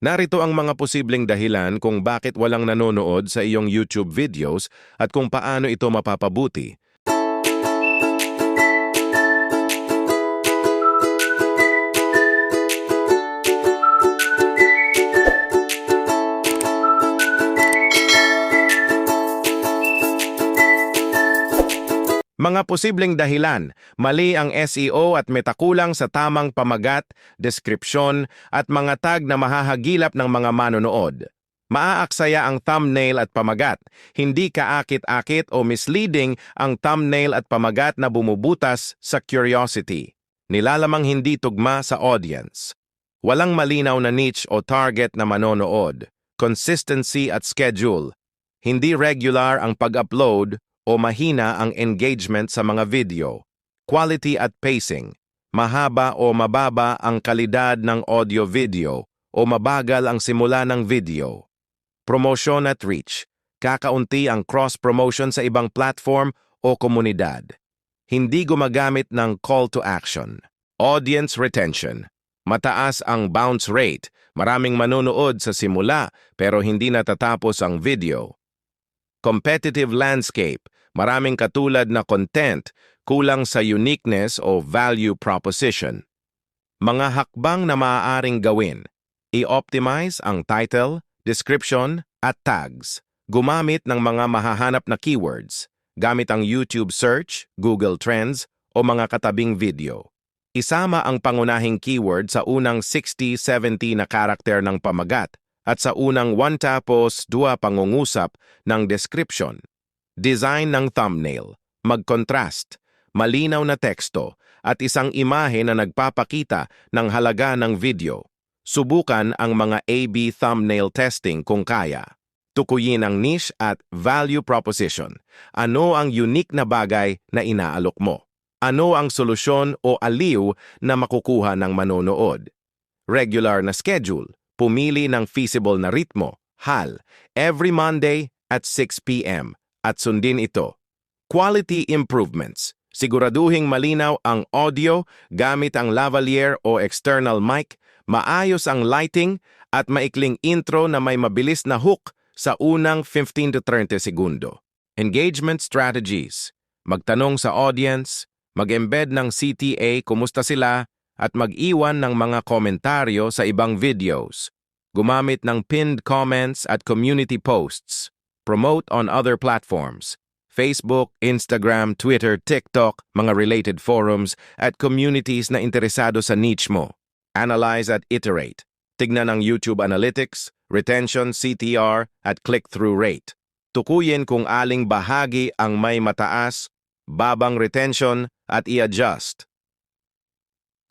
Narito ang mga posibleng dahilan kung bakit walang nanonood sa iyong YouTube videos at kung paano ito mapapabuti. Mga posibleng dahilan: mali ang SEO at metakulang sa tamang pamagat, deskripsyon, at mga tag na mahahagilap ng mga manonood. Maaaksaya ang thumbnail at pamagat, hindi kaakit-akit o misleading ang thumbnail at pamagat na bumubutas sa curiosity. Nilalamang hindi tugma sa audience. Walang malinaw na niche o target na manonood. Consistency at schedule. Hindi regular ang pag-upload o mahina ang engagement sa mga video. Quality at pacing. Mahaba o mababa ang kalidad ng audio-video o mabagal ang simula ng video. Promotion at reach. Kakaunti ang cross-promotion sa ibang platform o komunidad. Hindi gumagamit ng call to action. Audience retention. Mataas ang bounce rate. Maraming manonood sa simula pero hindi natatapos ang video. Competitive landscape. Maraming katulad na content, kulang sa uniqueness o value proposition. Mga hakbang na maaaring gawin. I-optimize ang title, description, at tags. Gumamit ng mga mahahanap na keywords, gamit ang YouTube search, Google Trends, o mga katabing video. Isama ang pangunahing keyword sa unang 60-70 na karakter ng pamagat at sa unang 1 tapos 2 pangungusap ng description. Design ng thumbnail, mag-contrast, malinaw na teksto, at isang imahe na nagpapakita ng halaga ng video. Subukan ang mga A/B thumbnail testing kung kaya. Tukuyin ang niche at value proposition. Ano ang unique na bagay na inaalok mo? Ano ang solusyon o aliw na makukuha ng manonood? Regular na schedule. Pumili ng feasible na ritmo, HAL, every Monday at 6 p.m. at sundin ito. Quality improvements. Siguraduhing malinaw ang audio gamit ang lavalier o external mic, maayos ang lighting, at maikling intro na may mabilis na hook sa unang 15 to 30 segundo. Engagement strategies. Magtanong sa audience, mag-embed ng CTA kumusta sila, at mag-iwan ng mga komentaryo sa ibang videos. Gumamit ng pinned comments at community posts. Promote on other platforms. Facebook, Instagram, Twitter, TikTok, mga related forums, at communities na interesado sa niche mo. Analyze at iterate. Tignan ang YouTube Analytics, retention, CTR, at click-through rate. Tukuyin kung aling bahagi ang may mataas, babang retention, at i-adjust.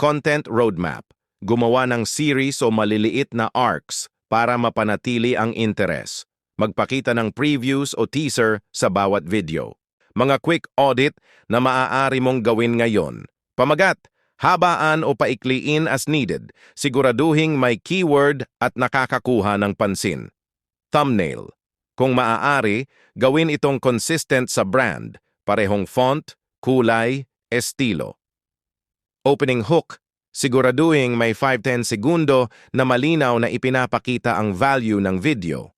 Content roadmap. Gumawa ng series o maliliit na arcs para mapanatili ang interes. Magpakita ng previews o teaser sa bawat video. Mga quick audit na maaari mong gawin ngayon. Pamagat, habaan o paikliin as needed. Siguraduhing may keyword at nakakakuha ng pansin. Thumbnail. Kung maaari, gawin itong consistent sa brand, parehong font, kulay, estilo. Opening hook. Siguraduhin may 5-10 segundo na malinaw na ipinapakita ang value ng video.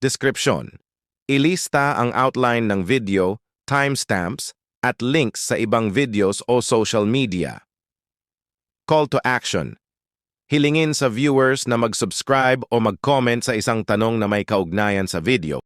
Description. Ilista ang outline ng video, timestamps, at links sa ibang videos o social media. Call to action. Hilingin sa viewers na mag-subscribe o mag-comment sa isang tanong na may kaugnayan sa video.